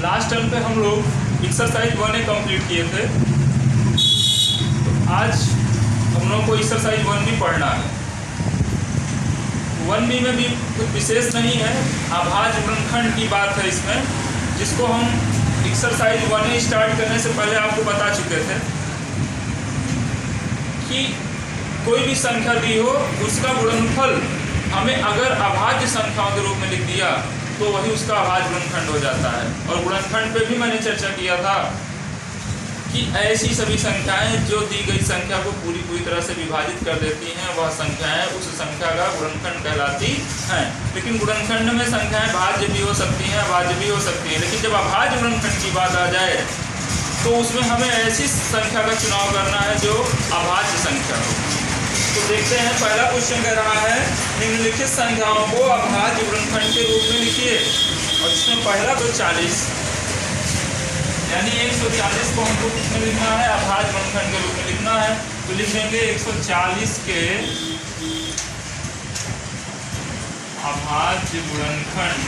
Last term पे हम लोग एक्सरसाइज 1A कंप्लीट किए थे। तो आज हम लोग को एक्सरसाइज 1B पढ़ना है। 1B में भी कुछ विशेष नहीं है, अभाज्य गुणनखंड की बात है इसमें, जिसको हम एक्सरसाइज 1A स्टार्ट करने से पहले आपको बता चुके थे कि कोई भी संख्या दी हो उसका गुणनफल हमें अगर अभाज्य संख्याओं के रूप में लिख दिया तो वही उसका अभाज्य गुणनखंड हो जाता है। और गुणनखंड पे भी मैंने चर्चा किया था कि ऐसी सभी संख्याएं जो दी गई संख्या को पूरी तरह से विभाजित कर देती हैं वह संख्याएं उस संख्या का गुणनखंड कहलाती हैं। लेकिन गुणनखंड में संख्याएं भाज्य भी हो सकती हैं, अभाज्य भी हो सकती हैं। लेकिन जब अभाज्य गुणनखंड की बात आ जाए तो उसमें हमें ऐसी संख्या का चुनाव करना है जो अभाज्य संख्या हो। तो देखते हैं, पहला क्वेश्चन कह रहा है निम्नलिखित संख्याओं को अभाज्य गुणनखंड के रूप में लिखिए। और इसमें पहला तो 40 यानी 140 को हमको किसमें लिखना है, अभाज्य गुणनखंड के रूप में लिखना है। तो लिख देंगे 140 के अभाज्य गुणनखंड।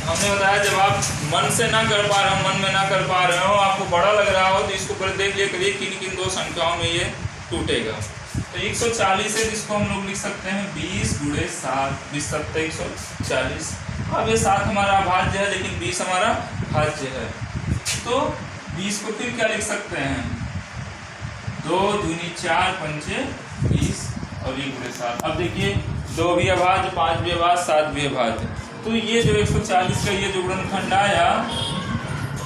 हमने बताया जब आप मन से ना कर पा रहे हो, मन में ना कर पा रहे हो, आपको बड़ा लग रहा हो तो इसको पहले देख लिया करिए किन किन दो संख्याओं में ये टूटेगा। तो 140 है जिसको हम लोग लिख सकते हैं 20 गुणे 7, 20 7 140। अब ये 7 हमारा अभाज्य है लेकिन 20 हमारा भाज्य है। तो 20 को फिर क्या लिख सकते हैं, 2 दूनी 4 पंचे 20 और ये गुणे 7। अब देखिए 2 भी अभाज्य, 5 भी अभाज्य, 7 भी अभाज्य। तो ये जो 140 का ये जो गुणनखंड आया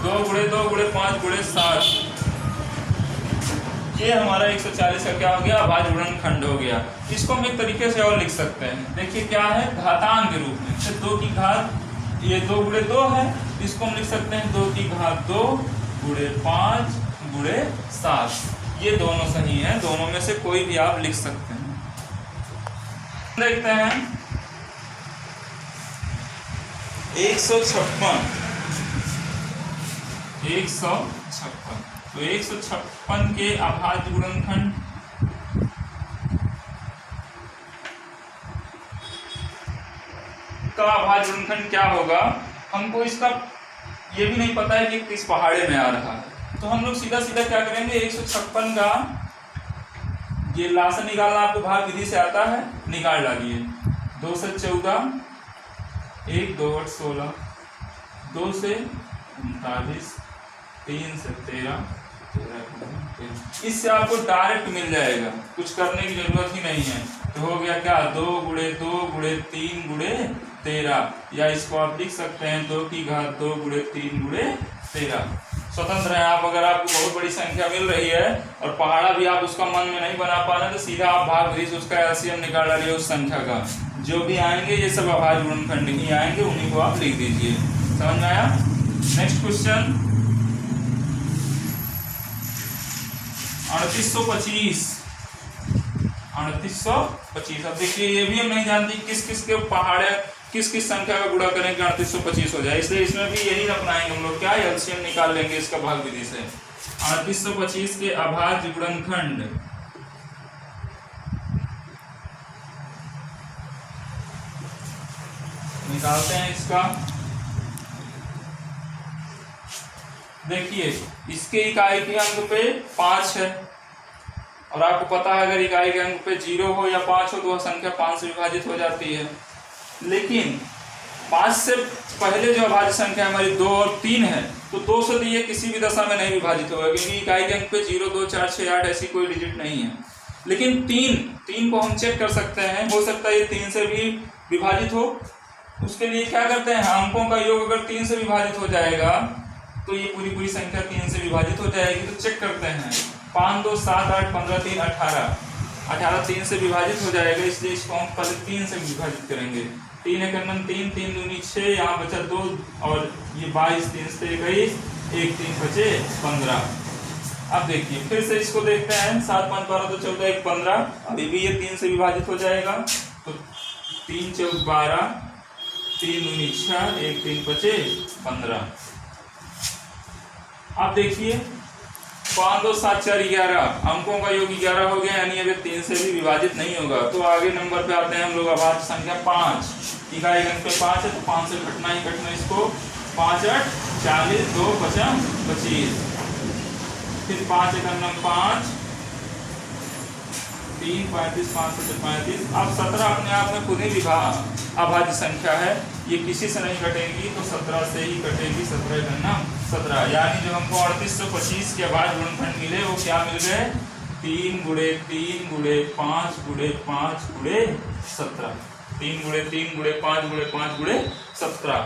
2 गुणे 2 गुणे 5 गुणे 7, ये हमारा 140 का क्या हो गया, अभाज्य गुणनखंड हो गया। इसको हम एक तरीके से और लिख सकते हैं, देखिए क्या है, घातांक के रूप में। तो 2 की घात, ये 2 गुणे 2 है, इसको हम लिख सकते हैं 2 की घात 2 गुणे 5 गुणे 7। ये दोनों सही हैं, दोनों में से कोई भी आप लिख सकते हैं। देखते हैं 156 तो 156 के अभाज्य गुणनखंड का अभाज्य गुणनखंड क्या होगा, हमको इसका ये भी नहीं पता है कि किस पहाड़े में आ रहा है। तो हम लोग सीधा सीधा क्या करेंगे, 156 का ये लासा निकालना आपको भाग विधि से आता है, निकाल डालिए। 2 से 14, 1 2 8 16, 2 से 39, 3 से 13, इससे आपको डायरेक्ट मिल जाएगा, कुछ करने की जरूरत ही नहीं है। तो हो गया क्या, 2 गुणे 2 गुणे 3 गुणे 13, या इसको आप लिख सकते हैं 2 की घात 2 गुणे 3 गुणे 13। स्वतंत्र है आप, अगर आपको बहुत बड़ी संख्या मिल रही है और पहाड़ा भी आप उसका मन में नहीं बना पा रहे तो सीधा आप भाग विधि से उसका एलसीएम निकाल डालिए उस संख्या का। जो भी आएंगे ये सब अभाज्य गुणनखंड ही आएंगे, उन्हीं को आप लिख दीजिए। समझ में आया? Next question 3825। अब देखिए ये भी हम नहीं जानते किस किस के पहाड़े किस किस संख्या का गुणा करें कि 3825 हो जाए, इसलिए इसमें भी यही अपनाएंगे हम लोग, क्या एलसीएम निकाल लेंगे इसका भाग विधि से। 3825 के अभाज्य गुणनखंड निकालते हैं इसका। देखिए इसके इकाई के अंक पे 5 है और आपको पता है अगर इकाई के अंक पे 0 हो या 5 हो तो वह संख्या 5 से विभाजित हो जाती है। लेकिन 5 से पहले जो अभाज्य संख्या हमारी 2 और 3 है तो 2 से ये किसी भी दशा में नहीं विभाजित होगा, क्योंकि इकाई के अंक पे 0 2 4 6 8 ऐसी कोई डिजिट नहीं है। लेकिन 3 को हम चेक कर सकते हैं, हो सकता है ये 3 से भी विभाजित हो। उसके लिए क्या करते हैं, अंकों का योग अगर 3 से विभाजित हो जाएगा तो ये पूरी संख्या 3 से विभाजित हो जाएगी। तो चेक करते हैं, 5 2 7 8 15 3 18 3 से विभाजित हो जाएगा, इसलिए इसको हम पहले 3 से विभाजित करेंगे। 3 एक 3 3 दूनी 6, यहाँ बचा 2 और ये 22, 3 से 21, 1 3 बचे 15। अब देखिए फिर से इसको देखते हैं, 7 5 12 तो 14 1 15, अभी भी ये 3 से विभाजित हो जाएगा। तो 3 4 12, 3 दूनी 6, 1 3 बचे 15। अब देखिए 5 2 7 4 11, अंकों का योग 11 हो गया, यानी अगर 3 से भी विभाजित नहीं होगा। तो आगे नंबर पे आते हैं हम लोग, अभाज्य संख्या 5। इकाई अंक पे 5 है तो 5 से घटना ही घटना इसको 5 8 40, 2 5 25, फिर 5 1 9 5, 3 35, 5 7 35। अब 17 अपने आप में खुद ही अभाज्य संख्या है, ये किसी से नहीं कटेगी तो 17 से ही कटेगी। 17 करना 17, यानी जो हमको 3825 के अभाज्य गुणनखंड मिले वो क्या मिल गए? 3 गुणे 3 गुणे 5 गुणे 5 गुणे 17, 3 गुणे 3 गुणे 5 गुणे 5 गुणे 17।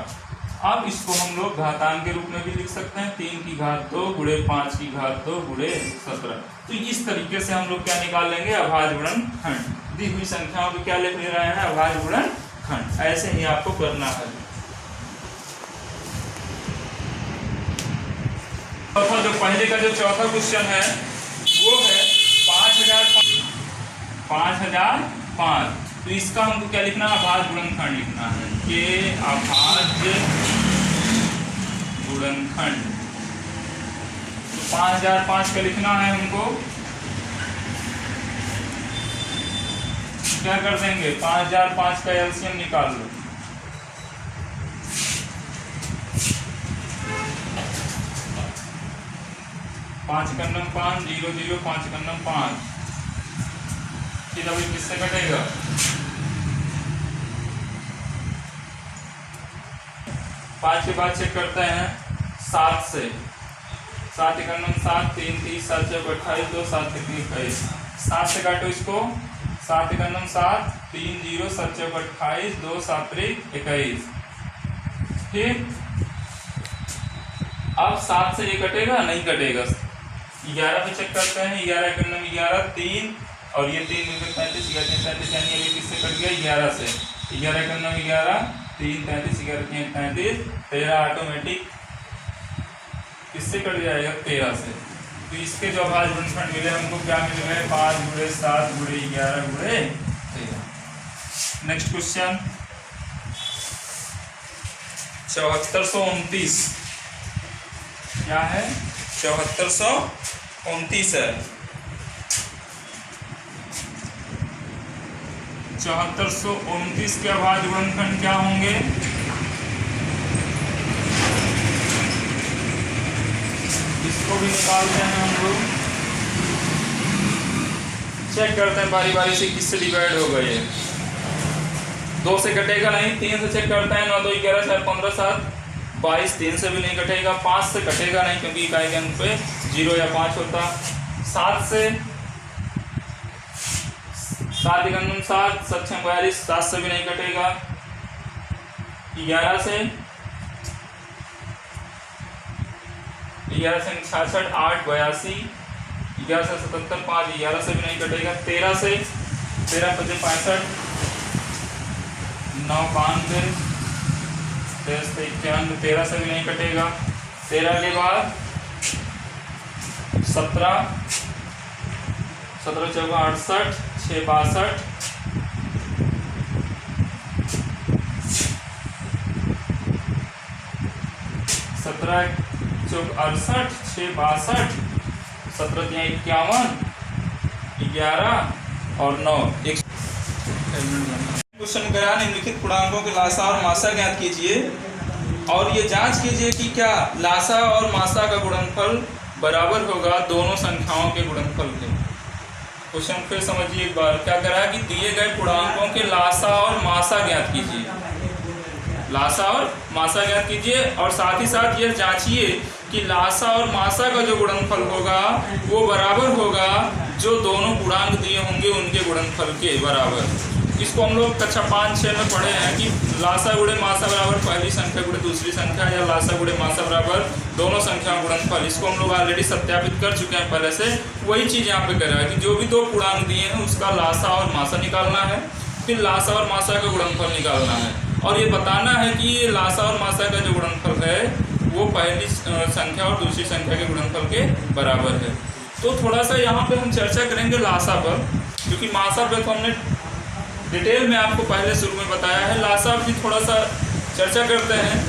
अब इसको हम लोग घातांक के रूप में भी लिख सकते हैं, 3 की घात 2 गुणे 5 की घात 2 गुणे 17। तो इस तरीके से हम लोग क्या निकाल लेंगे? अभाज्य गुणनखंड। दी हुई संख्याओं को क्या लिख ले रहे हैं? अभाज्य गुणनखंड। ऐसे ही आपको करना है। जो पहले का जो चौथा क्वेश्चन है वो है 5005। तो इसका हमको क्या लिखना है? अभाज्य गुणनखंड लिखना है कि अभाज्य गुणनखंड। तो 5005 का लिखना है हमको। क्या कर देंगे? 5005 का एलसीएम निकाल लो। 5 कन्नम 5 0 0 5 कन्नम 5। फिर अभी किससे कटेगा? 5 के बाद चेक करते हैं 7 से। 7 कन्नम 7, 3 30 7 7 28 2 7 3 21। 7 से काटो इसको। 7 कन्नम 7, 3 0 7 7 28 2 7 21। फिर अब 7 से ये कटेगा? नहीं कटेगा। 11 पे चेक करते हैं। 11 कन्नम 11 3 और ये 3 मिलकर 35 11 35, यानी अभी किससे कट गया? 11 से। 11 कन्नम 11 3 33 11 3 35, 13 ऑटोमेटिक किससे कट जाएगा? 13 से। तो इसके जो अभाज्य गुणनखंड मिले हमको क्या मिल गए? 5 गुणे 7 गुणे 11 गुणे 13। नेक्स्ट क्वेश्चन 7429 क्या है? 7429 है। 7429 के अभाज्य गुणनखंड क्या होंगे? इसको भी निकालते हैं हम लोग। चेक करते हैं बारी बारी से किससे डिवाइड होगा ये। 2 से कटेगा नहीं। 3 से चेक करते हैं। 9 2 11 4 15 7 22। 3 से भी नहीं कटेगा। 5 से कटेगा नहीं क्योंकि इकाई के अंक पे 0 या 5 होता। 7 से 7 1 7 7 6 42। 7 से भी नहीं कटेगा। 11 से 66 8 82। 11 से 77 5। 11 से भी नहीं कटेगा। 13 से 13 5 65 9 92। 13 से 91। 13 से भी नहीं कटेगा। 13 के बाद 17 17 4 68 6 62। 17 4 68 6 62। 17 51 11 और 9। क्वेश्चन करा निम्नलिखित पूर्णांकों के लासा और मासा ज्ञात कीजिए और ये जांच कीजिए कि क्या लासा और मासा का गुणनफल बराबर होगा दोनों संख्याओं के गुणनफल के। क्वेश्चन फिर समझिए एक बार। क्या करा कि दिए गए पूर्णांकों के लासा और मासा ज्ञात कीजिए। लासा और मासा ज्ञात कीजिए और साथ ही साथ यह जांचिए कि लासा और मासा का जो गुणनफल होगा वो बराबर होगा जो दोनों पूर्णांक दिए होंगे उनके गुणनफल के बराबर। इसको हम लोग कक्षा 5-6 में पढ़े हैं कि लासा गुणे मासा बराबर पहली संख्या गुणे दूसरी संख्या या लासा गुणे मासा बराबर दोनों संख्याओं गुणनफल। इसको हम लोग ऑलरेडी सत्यापित कर चुके हैं पहले से। वही चीज़ यहाँ पे कर रहा है कि जो भी दो पूर्णांक दिए हैं उसका लासा और मासा निकालना है, फिर लासा और मासा का गुणनफल निकालना है और ये बताना है कि ये लासा और मासा का जो गुणनफल है वो पहली संख्या और दूसरी संख्या के गुणनफल के बराबर है। तो थोड़ा सा यहाँ पे हम चर्चा करेंगे लासा पर, क्योंकि मासा पर तो हमने डिटेल में आपको पहले शुरू में बताया है। लासा भी थोड़ा सा चर्चा करते हैं।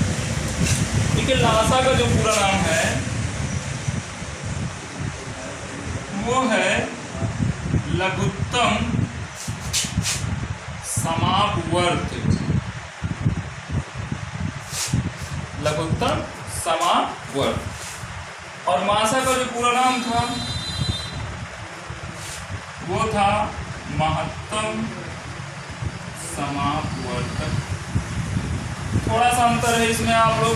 देखिए लासा का जो पूरा नाम है वो है लघुत्तम समापवर्त। लघुत्तम समापवर्त। और मासा का जो पूरा नाम था वो था महत्तम समापवर्तक। थोड़ा सा अंतर है इसमें, आप लोग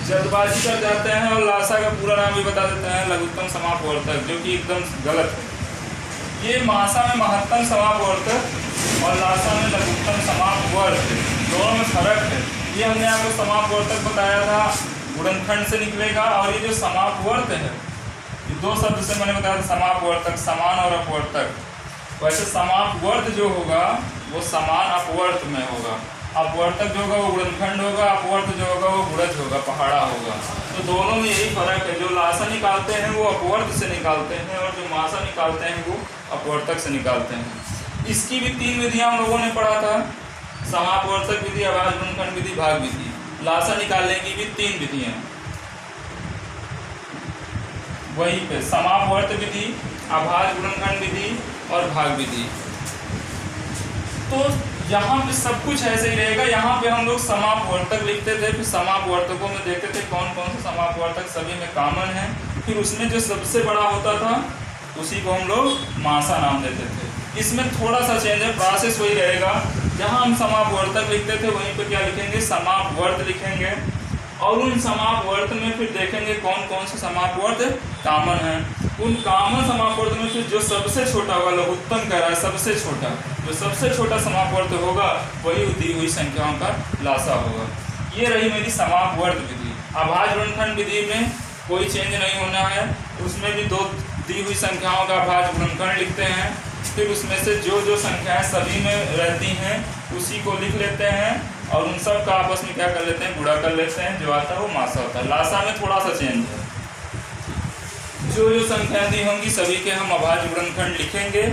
जल्दबाजी कर जाते हैं और लासा का पूरा नाम भी बता देते हैं लघुत्तम समापवर्तक, जो कि एकदम गलत है। ये मासा में महत्तम समापवर्तक और लासा में लघुत्तम समापवर्त, दोनों में फर्क है। ये हमने आपको समापवर्तक बताया था गुणनखंड से निकलेगा, और ये जो समापवर्त है ये दो शब्द से मैंने बताया था, समापवर्तक समान और अपवर्तक। वैसे समापवर्त जो होगा वो समान अपवर्त में होगा, अपवर्तक जो होगा वो गुणनखंड होगा, अपवर्त जो होगा वो गुणज होगा, पहाड़ा होगा। तो दोनों में यही फर्क है, जो लासा निकालते हैं वो अपवर्त से निकालते हैं और जो मासा निकालते हैं वो अपवर्तक से निकालते हैं। इसकी भी 3 विधियां हम लोगों ने पढ़ा था, समापवर्तक विधि, आभाज गुणनखंड विधि, भाग विधि। लासा निकालने की भी 3 विधियां, वही पे समापवर्त विधि, आभाज गुणनखंड विधि और भाग विधि। तो यहाँ पे सब कुछ ऐसे ही रहेगा। यहाँ पे हम लोग समापवर्तक लिखते थे, फिर समापवर्तकों में देखते थे कौन कौन से समापवर्तक सभी में कॉमन है, फिर उसमें जो सबसे बड़ा होता था उसी को हम लोग मासा नाम देते थे। इसमें थोड़ा सा चेंज है, प्रोसेस वही रहेगा। जहाँ हम समापवर्तक लिखते थे वहीं पे क्या लिखेंगे, समापवर्त लिखेंगे, और उन समापवर्त में फिर देखेंगे कौन कौन से समापवर्त कॉमन है। उन कॉमन समापवर्त में फिर जो सबसे छोटा होगा, लघुत्तम कह रहा है सबसे छोटा, जो सबसे छोटा समापवर्त होगा वही दी हुई संख्याओं का लासा होगा। ये रही मेरी समापवर्त विधि। आभाज गुणनखंड विधि में कोई चेंज नहीं होना है, उसमें भी 2 दी हुई संख्याओं का आभाज गुणनखंड लिखते हैं, फिर उसमें से जो जो संख्याएं सभी में रहती हैं उसी को लिख लेते हैं और उन सब का आपस में क्या कर लेते हैं, गुणा कर लेते हैं, जो आता है वो मासा होता है। लासा में थोड़ा सा चेंज है, जो जो संख्याएं दी होंगी सभी के हम अभाज्य गुणनखंड लिखेंगे,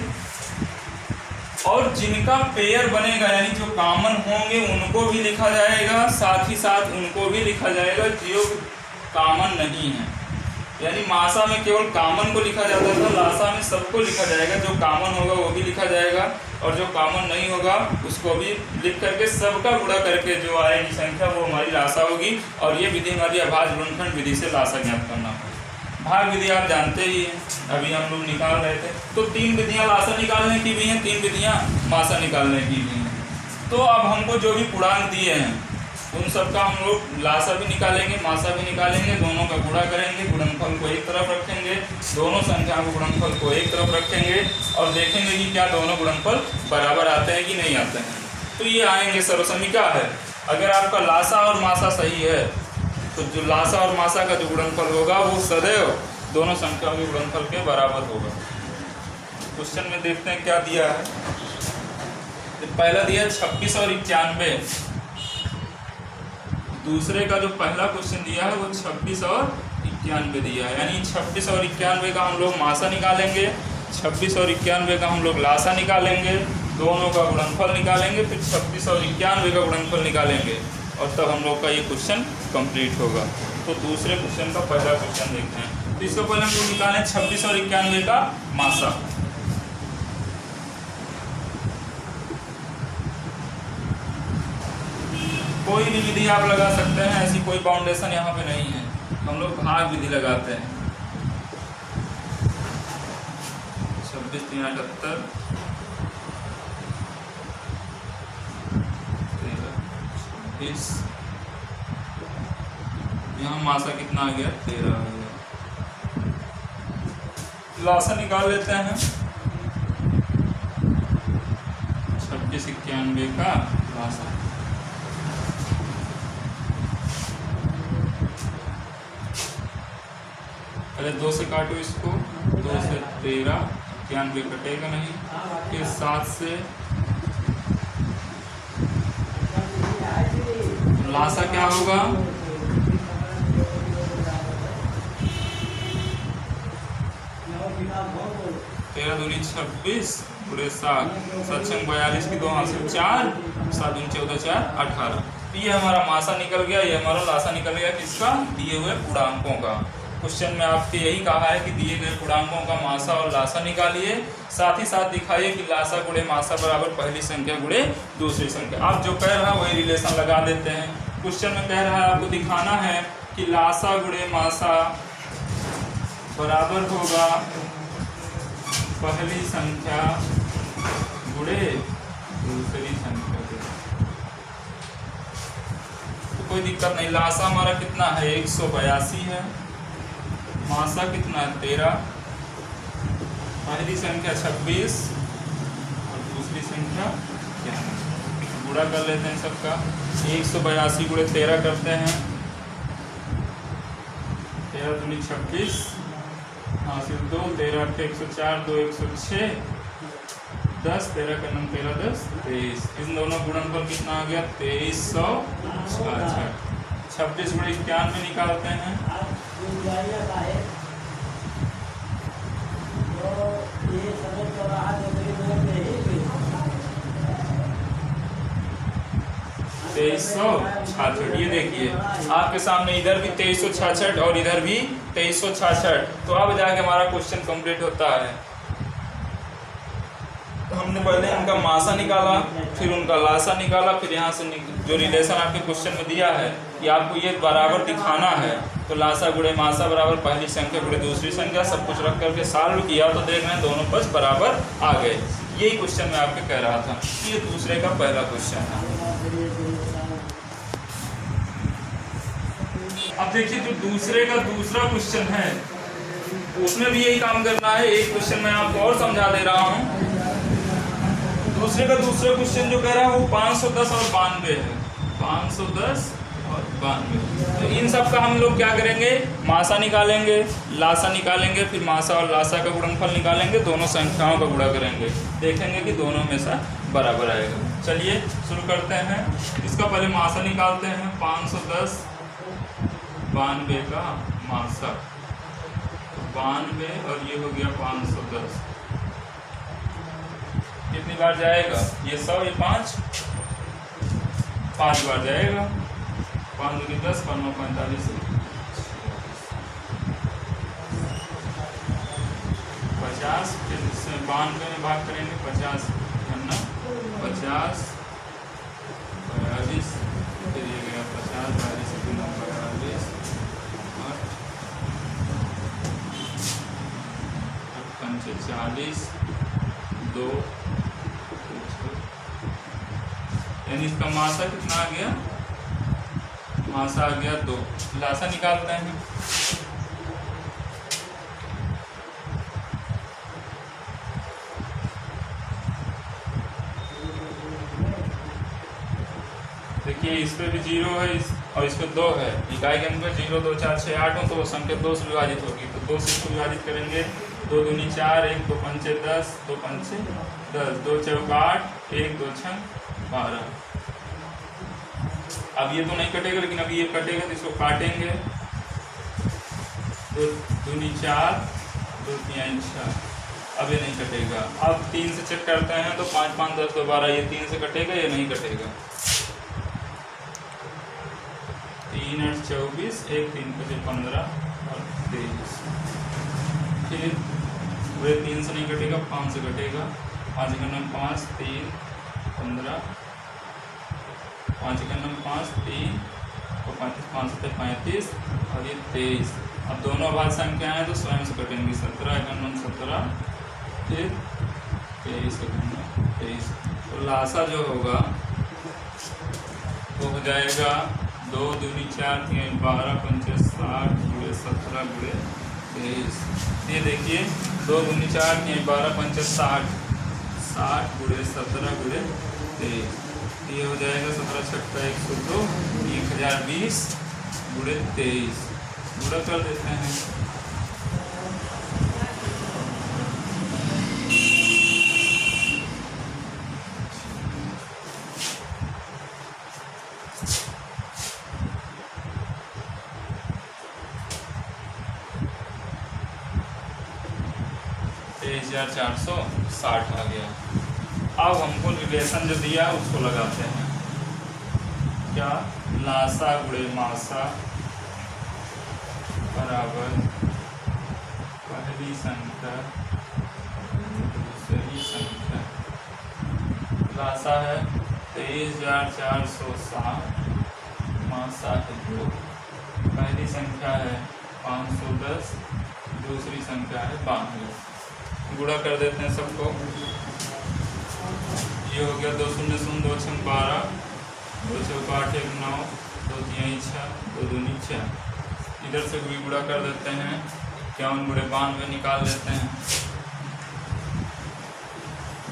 और जिनका पेयर बनेगा यानी जो कॉमन होंगे उनको भी लिखा जाएगा, साथ ही साथ उनको भी लिखा जाएगा जो कॉमन नहीं है। यानी मासा में केवल कॉमन को लिखा जाता था, लासा में सबको लिखा जाएगा, जो कॉमन होगा वो भी लिखा जाएगा और जो कॉमन नहीं होगा उसको भी लिख करके सबका गुणा करके जो आएगी संख्या वो हमारी लासा होगी। और ये विधि हमारी अभाज्य गुणनखंड विधि से लासा ज्ञात करना है। भाग विधि आप जानते ही हैं, अभी हम लोग निकाल रहे थे। तो 3 विधियां लासा निकालने की भी हैं, 3 विधियां मासा निकालने की भी हैं। तो अब हमको जो भी पूर्णांक दिए हैं उन सब का हम लोग लासा भी निकालेंगे, मासा भी निकालेंगे, दोनों का गुणा करेंगे, गुणनफल को एक तरफ रखेंगे, दोनों संख्याओं को गुणनफल को एक तरफ रखेंगे और देखेंगे कि क्या दोनों गुणनफल बराबर आते हैं कि नहीं आते हैं। तो ये आएंगे, सर्वसमीका है। अगर आपका लासा और मासा सही है तो जो लासा और मासा का जो गुणनफल होगा वो सदैव दोनों संख्याओं के गुणनफल के बराबर होगा। क्वेश्चन में देखते हैं क्या दिया है। पहला दिया 26 और 91, दूसरे का जो पहला क्वेश्चन दिया है वो 26 और 91 दिया है। यानी 26 और 91 का हम लोग मासा निकालेंगे, 26 और 91 का हम लोग लासा निकालेंगे, दोनों का गुणनफल निकालेंगे, फिर 26 और 91 का गुणनफल निकालेंगे और तब हम लोग का ये क्वेश्चन कंप्लीट होगा। तो दूसरे क्वेश्चन का पहला क्वेश्चन देखते हैं। तो इसको पहले हम लोग निकालें 26 और 91 का मासा। कोई भी विधि आप लगा सकते हैं, ऐसी कोई बाउंडेशन यहाँ पे नहीं है। हम लोग भाग विधि लगाते हैं। 26 3 78 13 20, यहाँ मासा कितना आ गया, 13 आ गया। लासा निकाल लेते हैं 26 91 का लासा। पहले 2 से काटो इसको, 2 से 13, 91 कटेगा नहीं, फिर 7 से लासा क्या होगा, 13 दूनी 26 पूरे 7, 7 42 की 2 हाथ से 4, 7 दूनी 14 4 18। ये हमारा मासा निकल गया, ये हमारा लासा निकल गया किसका, दिए हुए पूर्णांकों का। क्वेश्चन में आपके यही कहा है कि दिए गए पूर्णांकों का मासा और लासा निकालिए, साथ ही साथ दिखाइए कि लासा गुणे मासा बराबर पहली संख्या गुणे दूसरी संख्या। आप जो कह रहा है वही रिलेशन लगा देते हैं। क्वेश्चन में कह रहा है आपको दिखाना है कि लासा गुणे मासा बराबर होगा पहली संख्या गुणे दूसरी संख्या के। तो कोई दिक्कत नहीं, लासा हमारा कितना है 182 है, मासा कितना है 13, पहली संख्या 26 और दूसरी संख्या क्या है, गुणा कर लेते हैं सबका। 182 गुणे 13 करते हैं, 13 दूनी 26, हासिल 2, 13 8 104, 2 106, 10, 13 का 9 13 10 23। इन दोनों गुणनफल कितना आ गया 2366। 26 गुणे 91 निकालते हैं, 2366। ये देखिए आपके सामने इधर भी 2366 और इधर भी 2366। तो अब जाके हमारा क्वेश्चन कंप्लीट होता है। हमने पहले इनका मासा निकाला, फिर उनका लासा निकाला, फिर यहाँ से जो रिलेशन आपके क्वेश्चन में दिया है कि आपको ये बराबर दिखाना है, तो लासा गुणे मासा बराबर पहली संख्या गुणे दूसरी संख्या, सब कुछ रख करके सॉल्व किया तो देख रहे हैं दोनों पक्ष बराबर आ गए। यही क्वेश्चन मैं आपको कह रहा था, ये दूसरे का पहला क्वेश्चन है। अब देखिए जो दूसरे का दूसरा क्वेश्चन है उसमें भी यही काम करना है। एक क्वेश्चन मैं आपको और समझा दे रहा हूँ। दूसरे का दूसरा क्वेश्चन जो कह रहा है वो 510 और 92 है, 510 और 92। तो इन सब का हम लोग क्या करेंगे, मासा निकालेंगे, लासा निकालेंगे, फिर मासा और लासा का गुणनफल निकालेंगे, दोनों संख्याओं का गुणा करेंगे, देखेंगे कि दोनों में से बराबर आएगा। चलिए शुरू करते हैं। इसका पहले मासा निकालते हैं। 510 92 का मासा 92 और ये हो गया 510। कितनी बार जाएगा ये 100, ये 5 बार जाएगा। 5 दूनी 10, 5 9 45, 50। फिर इससे 92 में भाग करेंगे, 50 घन्ना 50 42, फिर ये गया 50 42 42 8 40 2, यानी इसका मासा कितना आ गया, मासा आ गया 2। लासा निकालते हैं। देखिए इस पे भी 0 है और इस पे 2 है। इकाई के अंक पे 0 2 4 6 8 हो तो वो संख्या 2 से विभाजित होगी, तो 2 से इसको विभाजित करेंगे। 2 दूनी 4, 1 2 पंचे 10, 2 पंचे 10, 2 चौक 8, 1 2 6 12। अब ये तो नहीं कटेगा, लेकिन अब ये कटेगा तो इसको काटेंगे। 2 दूनी 4, 2 3 6, अब ये नहीं कटेगा। अब 3 से चेक करते हैं तो 5 5 10 2 12, ये 3 से कटेगा, ये नहीं कटेगा। 3 8 24, 1 3 5 15 और 23। फिर पूरे 3 से नहीं कटेगा, 5 से कटेगा। 5 का नंबर 5 3 15, 5 का नंबर 5 3 और 35, 5 से 35 और ये 23। अब दोनों भाग संख्या हैं तो स्वयं से कटेंगे। 17 का नंबर 17, फिर 23 का नंबर 23। तो लासा जो होगा वो हो जाएगा 2 दूनी 4 3 12 पंचे 60 गुणे 17 गुणे 23। ये देखिए 2 दूनी 4 3 12 पंचे 60, 60 गुणे 17 गुणे 23। ये हो जाएगा 17 छक्का 102, 1020 गुणे 23। गुणा कर देते हैं। हजार 460 आ गया। अब हमको रिलेशन जो दिया है उसको लगाते हैं। क्या, लासा गुणे मासा बराबर पहली संख्या दूसरी संख्या। लासा है 23,460, मासा है 2, पहली संख्या है 510, दूसरी संख्या है 92। गुणा कर देते हैं सबको। ये हो गया 2 0 0 2 6 12, 2 4 8 1 9, 2 3 6, 2 2 6। इधर से भी गुणा कर देते हैं, 51 गुणे 92 निकाल लेते हैं।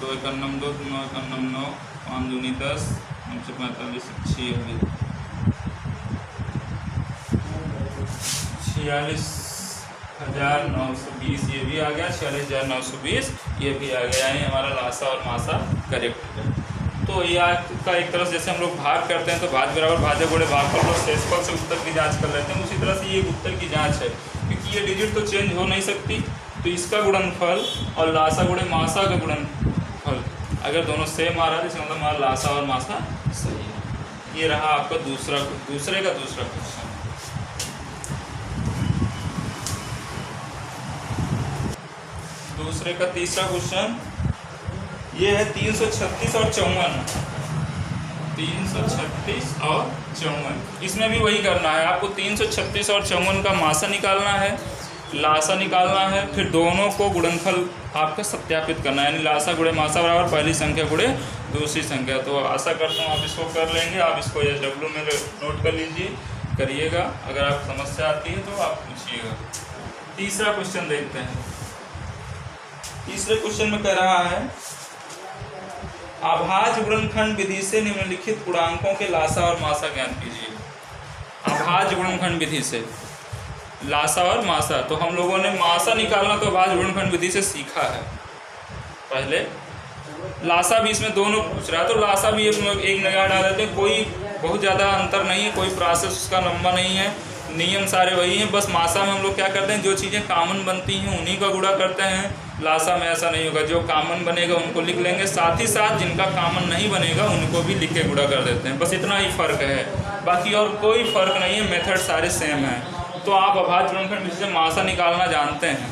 2 1 9 2, 9 1 9 9, 5 दूनी 10, 9 से 45 46, 46,920 ये भी आ गया, 46,920 ये भी आ गया। यानी हमारा लासा और मासा करेक्ट है। तो ये का एक तरह से जैसे हम लोग भाग करते हैं तो भाज बराबर भाजक गुणे भागफल और शेषफल से उत्तर की जांच कर लेते हैं, उसी तरह से ये उत्तर की जांच है, क्योंकि ये डिजिट तो चेंज हो नहीं सकती। तो इसका गुणनफल और लासा गुणे मासा का गुणनफल अगर दोनों सेम आ रहा है तो मतलब हमारा लासा और मासा सही है। ये रहा आपका दूसरे का दूसरा क्वेश्चन। दूसरे का तीसरा क्वेश्चन ये है 336 और 54। 336 और 54, इसमें भी वही करना है आपको। 336 और 54 का मासा निकालना है, लासा निकालना है, फिर दोनों को गुणनफल आपका सत्यापित करना है, यानी लासा गुणे मासा बराबर पहली संख्या गुणे दूसरी संख्या। तो आशा करता हूँ आप इसको कर लेंगे। आप इसको SW में नोट कर लीजिए, करिएगा। अगर आप समस्या आती है तो आप पूछिएगा। तीसरा क्वेश्चन देखते हैं। तीसरे क्वेश्चन में कह रहा है अभाज्य गुणनखंड विधि से निम्नलिखित गुणांकों के लासा और मासा ज्ञात कीजिए। अभाज्य गुणनखंड विधि से लासा और मासा, तो हम लोगों ने मासा निकालना तो अभाज्य गुणनखंड विधि से सीखा है पहले। लासा भी इसमें दोनों पूछ रहा है, तो लासा भी एक निगाह डाल देते हैं। कोई बहुत ज़्यादा अंतर नहीं है, कोई प्रोसेस उसका लंबा नहीं है, नियम सारे वही हैं। बस मासा में हम लोग क्या करते हैं, जो चीज़ें कॉमन बनती हैं उन्हीं का गुणा करते हैं। लासा में ऐसा नहीं होगा, जो कॉमन बनेगा उनको लिख लेंगे, साथ ही साथ जिनका कॉमन नहीं बनेगा उनको भी लिख के गुणा कर देते हैं। बस इतना ही फ़र्क है, बाकी और कोई फ़र्क नहीं है, मेथड सारे सेम हैं। तो आप अभाज्य गुणनखंड विधि से मासा निकालना जानते हैं,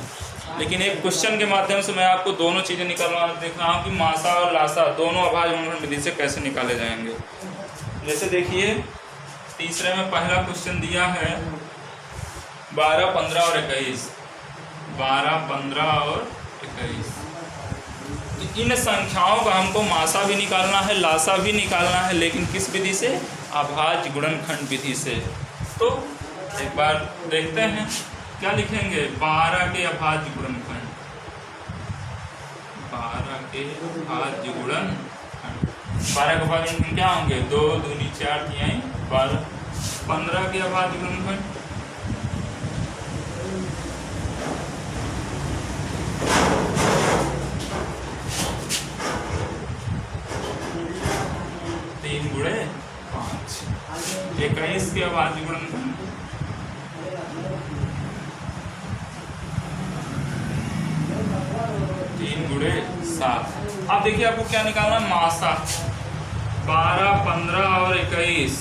लेकिन एक क्वेश्चन के माध्यम से मैं आपको दोनों चीज़ें निकालना देख रहा हूँ कि मासा और लासा दोनों अभाज्य गुणनखंड विधि से कैसे निकाले जाएंगे। जैसे देखिए तीसरे में पहला क्वेश्चन दिया है 12, 15 और 21। 12, 15 और 21, इन संख्याओं का हमको मासा भी निकालना है, लासा भी निकालना है, लेकिन किस विधि से? अभाज्य गुणनखंड विधि से। तो एक बार देखते हैं क्या लिखेंगे। 12 के अभाज्य गुणनखंड, 12 के अभाज्य गुणनखंड, 12 के अभाज्य गुणनखंड क्या होंगे? 2 दूनी 4 तिहाई 12। 15 के अभाज्य गुणनखंड, 3 गुणे 5। 21 के अभाज्य गुणनखंड, 3 गुणे 7। अब देखिए आपको क्या निकालना, मासा। 12, 15 और 21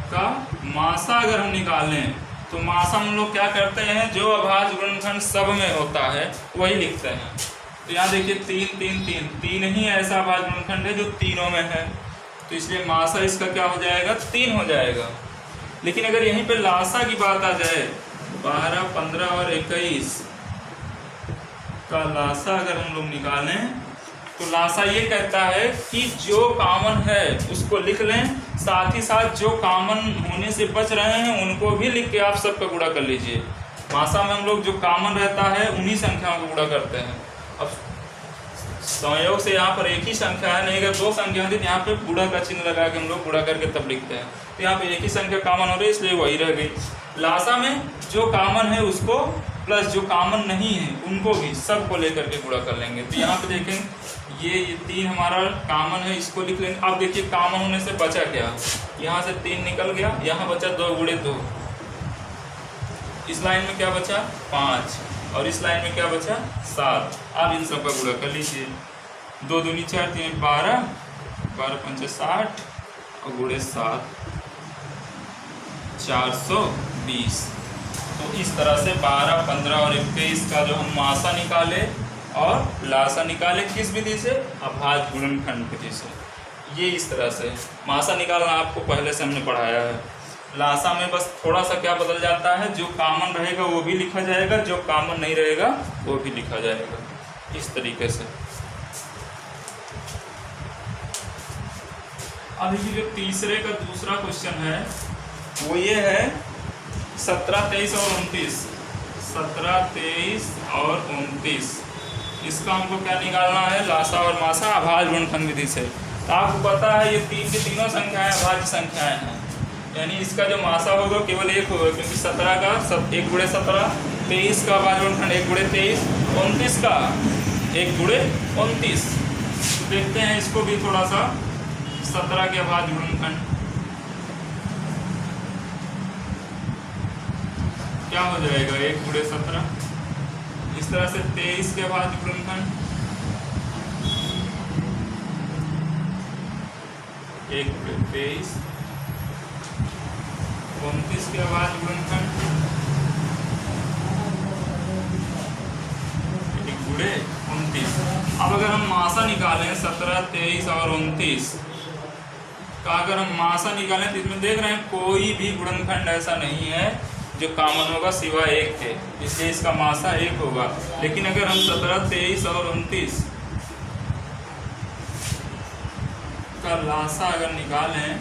का मासा अगर हम निकालें तो मासा हम लोग क्या करते हैं, जो अभाज्य गुणनखंड सब में होता है वही लिखते हैं। तो यहाँ देखिए 3, 3, 3, 3 ही ऐसा अभाज्य गुणनखंड है जो तीनों में है, तो इसलिए मासा इसका क्या हो जाएगा? 3 हो जाएगा। लेकिन अगर यहीं पे लासा की बात आ जाए, 12, 15 और 21 का लासा अगर हम लोग निकालें तो लासा ये कहता है कि जो कॉमन है उसको लिख लें, साथ ही साथ जो कॉमन होने से बच रहे हैं उनको भी लिख के आप सबका गुणा कर लीजिए। मासा में हम लोग जो कॉमन रहता है उन्हीं संख्याओं को गुणा करते हैं। अब संयोग से यहाँ पर एक ही संख्या है, नहीं अगर 2 संख्या होती तो यहाँ पे गुणा का चिन्ह लगा के हम लोग गुणा करके तब लिखते हैं। तो यहाँ पे एक ही संख्या कॉमन हो रही है, इसलिए वही रह गई। लासा में जो कॉमन है उसको प्लस जो कॉमन नहीं है उनको भी सबको लेकर के गुणा कर लेंगे। तो यहाँ पे देखें ये 3 हमारा कॉमन है, इसको लिख लेंगे। अब देखिए कॉमन होने से बचा क्या, यहाँ से 3 निकल गया, यहाँ बचा 2 गुणे 2। इस लाइन में क्या बचा? 5, और इस लाइन में क्या बचा? 7। अब इन सब का गुणा कर लीजिए। 2 दूनी 4 3 12, 12 5 60 और गुणे 7 420। तो इस तरह से 12, 15 और 21 का जो हम मासा निकाले और लासा निकाले, किस विधि से? अभाज्य गुणनखंड विधि से। ये इस तरह से मासा निकालना आपको पहले से हमने पढ़ाया है। लासा में बस थोड़ा सा क्या बदल जाता है, जो कॉमन रहेगा वो भी लिखा जाएगा, जो कॉमन नहीं रहेगा वो भी लिखा जाएगा, इस तरीके से। अभी जो तीसरे का दूसरा क्वेश्चन है वो ये है 17, 23 और 29। 17, 23 और 29 इसका हमको क्या निकालना है, लासा और मासा अभाज्य गुणनखंड विधि से। तो आपको पता है ये तीन की तीनों संख्याएं अभाज्य संख्याएं हैं, यानी इसका जो मासा होगा केवल एक होगा, क्योंकि 17 का 1 × 17, 23 का अभाज्य गुणनखंड 1 × 23, 29 का 1 × 29। देखते हैं इसको भी थोड़ा सा। 17 के अभाज्य गुणनखंड क्या हो जाएगा, 1 × 17। इस तरह से 23 के अभाज्य गुणनखंड 1 × 23, 29 के अभाज्य गुणनखंड 1 × 29। अब अगर हम मासा निकालें 17, 23 और 29 का, अगर हम मासा निकालें तो इसमें देख रहे हैं कोई भी गुणनखंड ऐसा नहीं है जो कॉमन होगा सिवाय 1 के, इसलिए इसका मासा 1 होगा। लेकिन अगर हम 17, 23 और 29 का लासा अगर निकालें,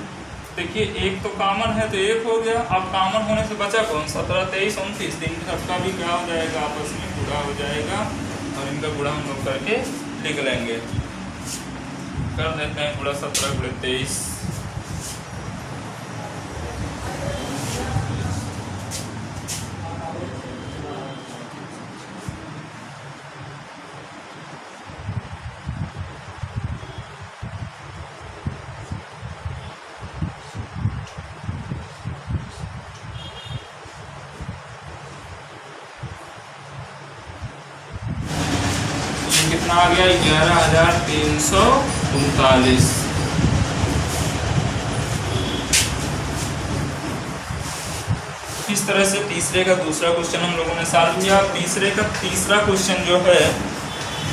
देखिए एक तो कॉमन है तो 1 हो गया। अब कॉमन होने से बचा कौन, 17, 23, 29। तीन सबका भी क्या हो जाएगा, आपस में गुणा हो जाएगा, और इनका गुणा हम लोग करके लिख लेंगे। कर देते हैं गुणा 17 × 23। कितना आ गया, 11,339। इस तरह से तीसरे का दूसरा क्वेश्चन हम लोगों ने सॉल्व किया। तीसरे का तीसरा क्वेश्चन जो है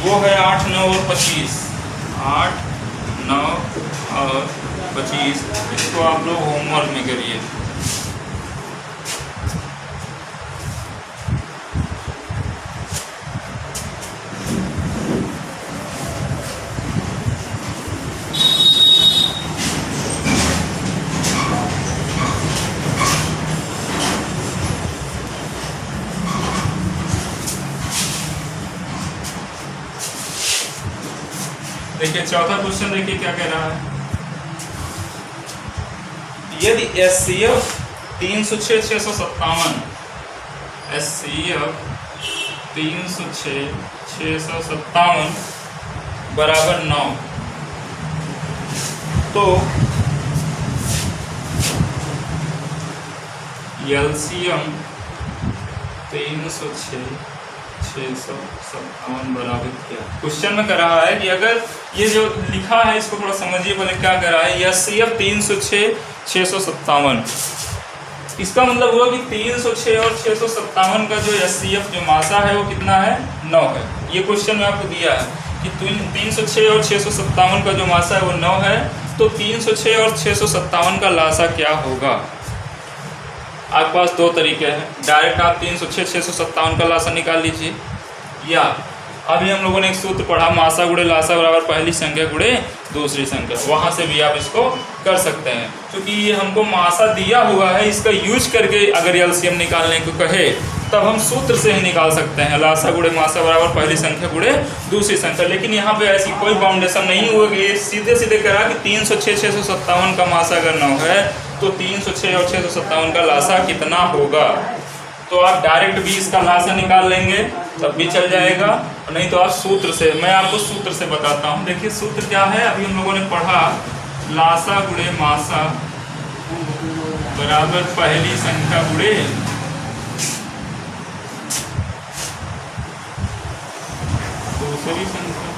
वो है 8, 9 और 25। 8, 9 और 25 इसको आप लोग होमवर्क में करिए। देखिए चौथा क्वेश्चन देखिए क्या कह रहा है, यदि HCF 306, 657, HCF 306, 657 बराबर 9, तो LCM 306, 657 बराबर क्या। क्वेश्चन में कर रहा है कि अगर ये जो लिखा है इसको थोड़ा समझिए पहले क्या कर रहा है। HCF 306, 657 इसका मतलब हुआ कि 306 और 657 का जो HCF जो मासा है वो कितना है, 9 है। ये क्वेश्चन में आपको दिया है कि 306 और 657 का जो मासा है वो 9 है, तो 306 और 657 का लासा क्या होगा। आपके पास दो तरीके हैं, डायरेक्ट आप 306, 657 का लासा निकाल लीजिए, या अभी हम लोगों ने एक सूत्र पढ़ा, मासा गुणे लासा बराबर पहली संख्या गुणे दूसरी संख्या, वहाँ से भी आप इसको कर सकते हैं। क्योंकि ये हमको मासा दिया हुआ है, इसका यूज करके अगर एलसीएम निकालने को कहे तब हम सूत्र से ही निकाल सकते हैं, लासा गुणे मासा बराबर पहली संख्या गुणे दूसरी संख्या। लेकिन यहाँ पे ऐसी कोई बाउंडेशन नहीं होगी, ये सीधे सीधे करा कि 306, 657 का मासा अगर 9 है तो 306 और 657 का लासा कितना होगा। तो आप डायरेक्ट भी इसका लासा निकाल लेंगे तब भी चल जाएगा, नहीं तो आप सूत्र से, मैं आपको सूत्र से बताता हूँ। देखिए सूत्र क्या है, अभी हम लोगों ने पढ़ा, लासा गुणे मासा बराबर पहली संख्या गुणे दूसरी संख्या।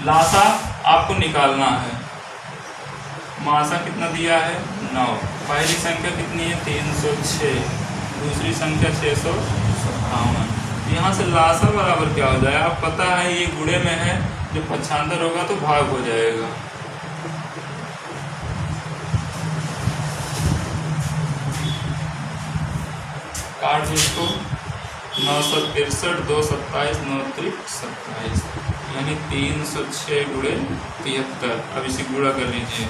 लासा आपको निकालना है, मासा कितना दिया है 9, पहली संख्या कितनी है 306, दूसरी संख्या 657। यहाँ से लासा बराबर क्या हो जाएगा, आप पता है ये गुणे में है, जब पक्षांतर होगा तो भाग हो जाएगा। काट दो इसको, 963 2 27 9 27 यानी 306 गुणे 73। अब इसे गुणा कर लीजिए।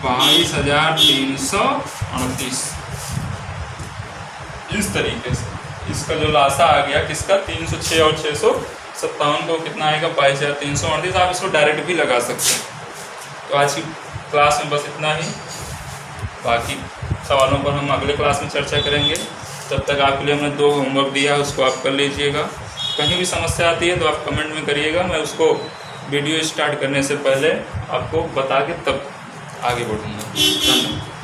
बाईस 338 इस तरीके से इसका जो लासा आ गया किसका, 306 और 657 को कितना आएगा, 22,338। आप इसको डायरेक्ट भी लगा सकते हैं। तो आज की क्लास में बस इतना ही, बाकी सवालों पर हम अगले क्लास में चर्चा करेंगे। तब तक आपके लिए हमने 2 होमवर्क दिया है, उसको आप कर लीजिएगा। कहीं भी समस्या आती है तो आप कमेंट में करिएगा, मैं उसको वीडियो स्टार्ट करने से पहले आपको बता के तब आगे बढ़ूँगा। धन्यवाद।